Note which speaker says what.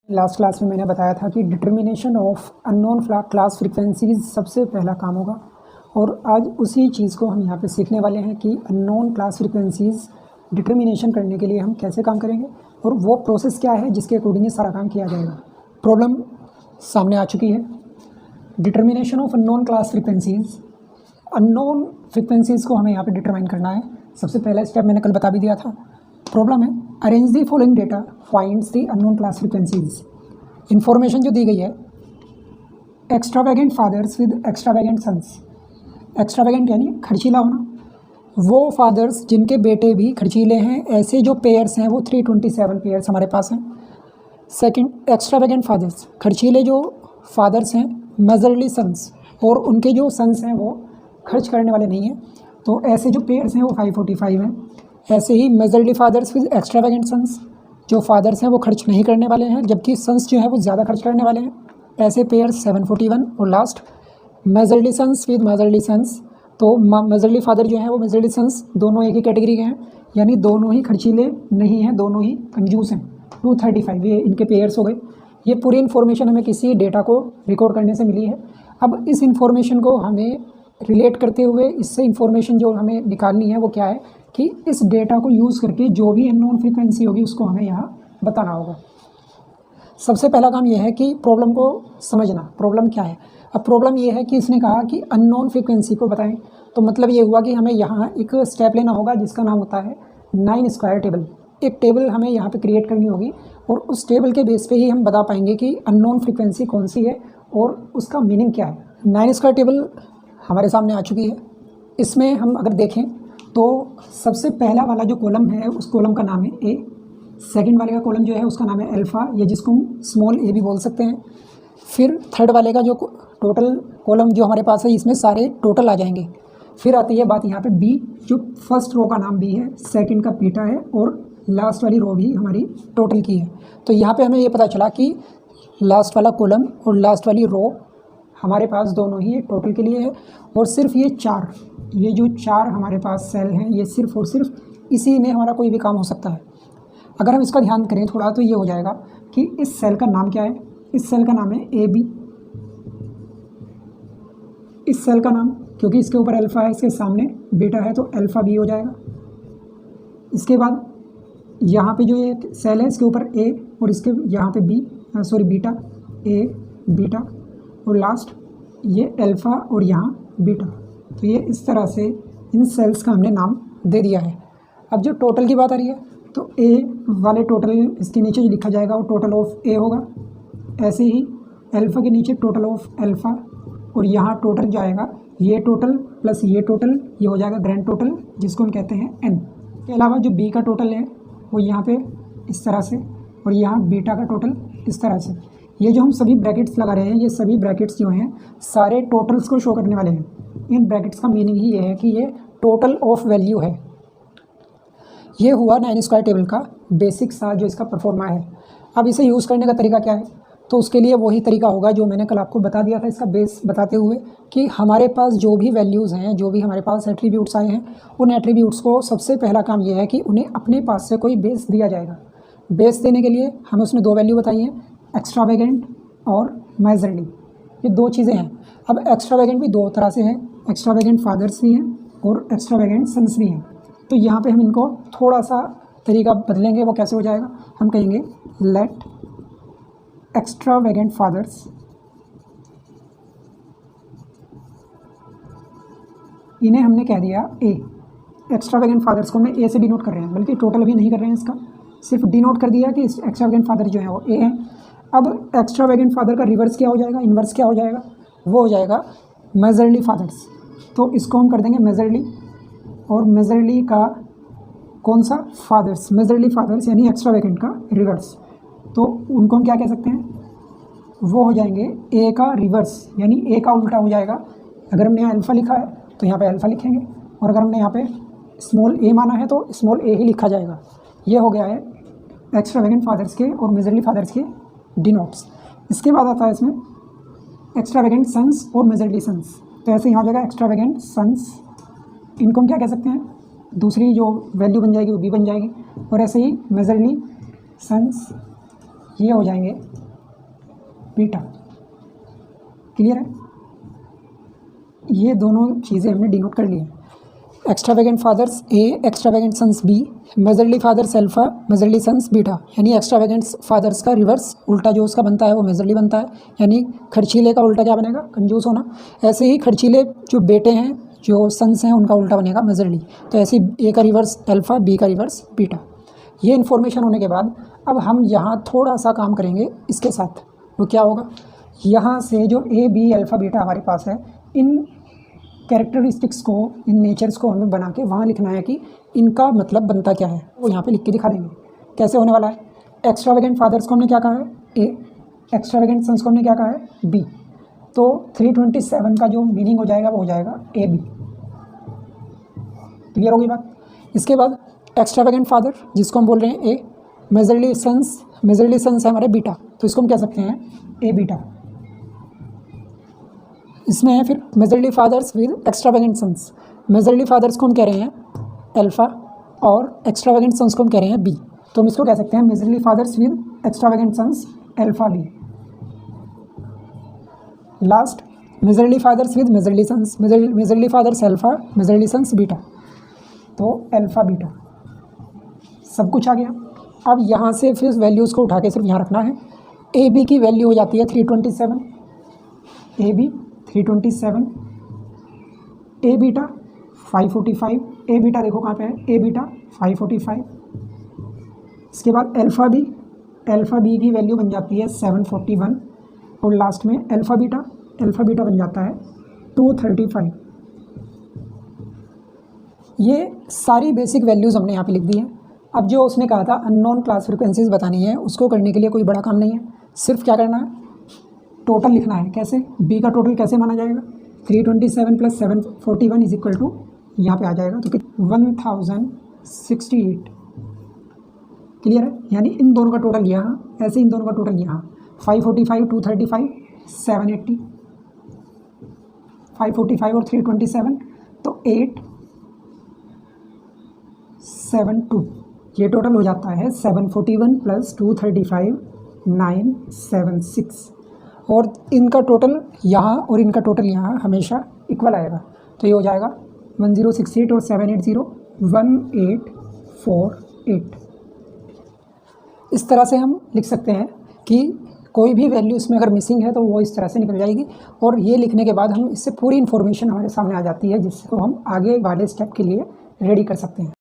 Speaker 1: Last class में मैंने बताया था कि determination of unknown class frequencies सबसे पहला काम होगा और आज उसी चीज़ को हम यहाँ पे सीखने वाले हैं कि अननोन क्लास फ्रीक्वेंसीज डिटर्मिनेशन करने के लिए हम कैसे काम करेंगे और वो प्रोसेस क्या है जिसके अकॉर्डिंग ये सारा काम किया जाएगा। प्रॉब्लम सामने आ चुकी है। Determination of unknown class frequencies, unknown frequencies को हमें यहाँ पर डिटरमाइन करना है। सबसे पहला स्टेप मैंने कल बता भी दिया था। प्रॉब्लम है arrange the following data finds the unknown class frequencies. Information जो दी गई है, extravagant fathers with extravagant sons. Extravagant यानी खर्चीला होना, वो फादर्स जिनके बेटे भी खर्चीले हैं, ऐसे जो पेयर्स हैं वो 327 पेयर्स हमारे पास हैं। सेकंड, एक्स्ट्रावेगेंट फादर्स, खर्चीले जो फादर्स हैं, मेजरली सन्स, और उनके जो सन्स हैं वो खर्च करने वाले नहीं हैं, तो ऐसे जो पेयर्स हैं वो 545 हैं। ऐसे ही majorly fathers with extravagant sons, जो फादर्स हैं वो खर्च नहीं करने वाले हैं जबकि सन्स जो है वो ज़्यादा खर्च करने वाले हैं, ऐसे पेयर्स 741। और last miserly sons with miserly sons, तो मेजरली फादर जो है वो मेजरली सन्स दोनों एक ही कैटेगरी के हैं, यानी दोनों ही खर्चीले नहीं हैं, दोनों ही कंजूस हैं। 235 ये इनके पेयर्स हो गए। ये पूरी इन्फॉर्मेशन हमें किसी डेटा को रिकॉर्ड करने से मिली है। अब इस इन्फॉर्मेशन को हमें रिलेट करते हुए इससे इन्फॉर्मेशन जो हमें निकालनी है वो क्या है कि इस डेटा को यूज़ करके जो भी अननोन फ्रीक्वेंसी होगी उसको हमें यहाँ बताना होगा। सबसे पहला काम यह है कि प्रॉब्लम को समझना। प्रॉब्लम क्या है? अब प्रॉब्लम यह है कि इसने कहा कि अननोन फ्रीक्वेंसी को बताएं, तो मतलब ये हुआ कि हमें यहाँ एक स्टेप लेना होगा जिसका नाम होता है 9 स्क्वायर टेबल। एक टेबल हमें यहाँ पे क्रिएट करनी होगी और उस टेबल के बेस पे ही हम बता पाएंगे कि अननोन फ्रीक्वेंसी कौन सी है और उसका मीनिंग क्या है। 9 स्क्वायर टेबल हमारे सामने आ चुकी है। इसमें हम अगर देखें तो सबसे पहला वाला जो कॉलम है उस कॉलम का नाम है ए। सेकंड वाले का कॉलम जो है उसका नाम है अल्फ़ा, या जिसको हम स्मॉल ए भी बोल सकते हैं। फिर थर्ड वाले का जो टोटल कॉलम जो हमारे पास है इसमें सारे टोटल आ जाएंगे। फिर आती है बात यहाँ पे बी, जो फर्स्ट रो का नाम बी है, सेकंड का बीटा है और लास्ट वाली रो भी हमारी टोटल की है। तो यहाँ पे हमें ये पता चला कि लास्ट वाला कॉलम और लास्ट वाली रो हमारे पास दोनों ही टोटल के लिए है। और सिर्फ ये जो चार हमारे पास सेल हैं, ये सिर्फ और सिर्फ इसी में हमारा कोई भी काम हो सकता है। अगर हम इसका ध्यान करें थोड़ा तो ये हो जाएगा कि इस सेल का नाम क्या है। इस सेल का नाम है ए बी। इस सेल का नाम, क्योंकि इसके ऊपर अल्फ़ा है, इसके सामने बीटा है, तो अल्फ़ा बी हो जाएगा। इसके बाद यहाँ पे जो ये सेल है इसके ऊपर ए और इसके यहाँ पे बीटा, ए बीटा, और लास्ट ये अल्फ़ा और यहाँ बीटा। तो ये इस तरह से इन सेल्स का हमने नाम दे दिया है। अब जो टोटल की बात आ रही है तो ए वाले टोटल इसके नीचे जो लिखा जाएगा वो टोटल ऑफ ए होगा। ऐसे ही अल्फ़ा के नीचे टोटल ऑफ अल्फ़ा, और यहाँ टोटल जो आएगा ये टोटल प्लस ये टोटल, ये हो जाएगा ग्रैंड टोटल जिसको हम कहते हैं एन। के अलावा जो बी का टोटल है वो यहाँ पे इस तरह से, और यहाँ बीटा का टोटल इस तरह से। ये जो हम सभी ब्रैकेट्स लगा रहे हैं, ये सभी ब्रैकेट्स जो हैं सारे टोटल्स को शो करने वाले हैं। इन ब्रैकेट्स का मीनिंग ही ये है कि ये टोटल ऑफ वैल्यू है। ये हुआ 9 स्क्वायर टेबल का बेसिक सा जो इसका परफॉर्मा है। अब इसे यूज़ करने का तरीका क्या है? तो उसके लिए वही तरीका होगा जो मैंने कल आपको बता दिया था, इसका बेस बताते हुए कि हमारे पास जो भी वैल्यूज़ हैं, जो भी हमारे पास एट्रीब्यूट्स आए हैं, उन एट्रीब्यूट्स को सबसे पहला काम ये है कि उन्हें अपने पास से कोई बेस दिया जाएगा। बेस देने के लिए हमें उसने दो वैल्यू बताई हैं, एक्स्ट्रावेगेंट और मेजरली। ये दो चीज़ें हैं। अब एक्स्ट्रावेगेंट भी दो तरह से है, एक्स्ट्रावेगेंट फादर्स भी हैं और एक्स्ट्रावेगेंट सन्स भी हैं। तो यहाँ पे हम इनको थोड़ा सा तरीका बदलेंगे। वो कैसे हो जाएगा? हम कहेंगे लेट एक्स्ट्रावेगेंट फादर्स इन्हें हमने कह दिया ए। एक्स्ट्रावेगेंट फादर्स को हमने ए से डिनोट कर रहे हैं, बल्कि टोटल अभी नहीं कर रहे हैं, इसका सिर्फ डिनोट कर दिया कि एक्स्ट्रावेगेंट फादर जो है वो ए है। अब एक्स्ट्रावेगेंट फादर का रिवर्स क्या हो जाएगा, इन्वर्स क्या हो जाएगा? वो हो जाएगा मेजरली फादर्स। तो इसको हम कर देंगे मेजरली, और मेजरली का कौन सा? फादर्स। मेजरली फादर्स यानी एक्स्ट्रावेगेंट का रिवर्स। तो उनको हम क्या कह सकते हैं? वो हो जाएंगे ए का रिवर्स, यानी ए का उल्टा हो जाएगा। अगर हमने यहाँ अल्फ़ा लिखा है तो यहाँ पे अल्फ़ा लिखेंगे, और अगर हमने यहाँ पे स्मॉल ए माना है तो स्मॉल ए ही लिखा जाएगा। ये हो गया है एक्स्ट्रावेगेंट फादर्स के और मेजरली फादर्स के डिनोट्स। इसके बाद आता है इसमें एक्स्ट्रावेगेंट सन्स और मेजरली सन्स। तो ऐसे यहाँ हो जाएगा एक्स्ट्रावेगेंट सन्स, इनको हम क्या कह सकते हैं? दूसरी जो वैल्यू बन जाएगी वो बी बन जाएगी। और ऐसे ही मेजरली सन्स ये हो जाएंगे बीटा। क्लियर है? ये दोनों चीज़ें हमने डिनोट कर ली हैं। Extravagant fathers A, extravagant sons B, majorly fathers alpha, majorly sons beta. यानी एक्स्ट्रावेगेंट फादर्स का रिवर्स उल्टा जो उसका बनता है वो मेजरली बनता है, यानी खर्चीले का उल्टा क्या बनेगा? कंजूस होना। ऐसे ही खर्चीले जो बेटे हैं, जो सन्स हैं, उनका उल्टा बनेगा मेजरली। तो ऐसे ए का रिवर्स अल्फा, बी का रिवर्स बीटा। ये इन्फॉर्मेशन होने के बाद अब हम यहाँ थोड़ा सा काम करेंगे इसके साथ। वो क्या होगा? यहाँ से जो ए बी अल्फ़ा बीटा हमारे पास है, इन कैरेक्टरिस्टिक्स को, इन नेचर्स को हमें बना के वहाँ लिखना है कि इनका मतलब बनता क्या है। वो यहाँ पे लिख के दिखा देंगे। कैसे होने वाला है? एक्स्ट्रावेगेंट फादर्स को हमने क्या कहा है? ए। एक्स्ट्रावेगेंट सन्स को हमने क्या कहा है? बी। तो 327 का जो मीनिंग हो जाएगा वो हो जाएगा ए बी। क्लियर होगी बात? इसके बाद एक्स्ट्रावेगेंट फादर जिसको हम बोल रहे हैं ए, मेजरली सन्स है हमारे बीटा, तो इसको हम कह सकते हैं ए बीटा। इसमें है फिर miserly fathers with extravagant sons. Miserly fathers को हम कह रहे हैं अल्फा और एक्स्ट्रावेगेंट सन्स को हम कह रहे हैं बी। तो हम इसको कह सकते हैं miserly fathers with extravagant sons alpha B. Last miserly fathers with miserly sons, miserly fathers alpha, majorly sons beta. तो अल्फा बीटा सब कुछ आ गया। अब यहाँ से फिर वैल्यूज़ को उठा के सिर्फ यहाँ रखना है। ए बी की वैल्यू हो जाती है 327, A B 327, A beta 545, A beta देखो कहाँ पे है? A beta 545। इसके बाद अल्फ़ा बी की वैल्यू बन जाती है 741 और लास्ट में अल्फ़ा बीटा बन जाता है 235। ये सारी बेसिक वैल्यूज़ हमने यहाँ पे लिख दी हैं। अब जो उसने कहा था अननोन क्लास फ्रिक्वेंसीज बतानी है, उसको करने के लिए कोई बड़ा काम नहीं है। सिर्फ क्या करना है? टोटल लिखना है। कैसे? बी का टोटल कैसे माना जाएगा? 327 + 741 इज इक्वल टू, यहाँ पे आ जाएगा तो 1068। क्लियर है? यानी इन दोनों का टोटल यहाँ, ऐसे इन दोनों का टोटल यहाँ 545, 235, 780, 545 और 327 तो 872। ये टोटल हो जाता है 741 + 235 976। और इनका टोटल यहाँ और इनका टोटल यहाँ हमेशा इक्वल आएगा। तो ये हो जाएगा 1068 और 780 1848। इस तरह से हम लिख सकते हैं कि कोई भी वैल्यू इसमें अगर मिसिंग है तो वो इस तरह से निकल जाएगी। और ये लिखने के बाद हम इससे पूरी इन्फॉर्मेशन हमारे सामने आ जाती है, जिसको हम आगे वाले स्टेप के लिए रेडी कर सकते हैं।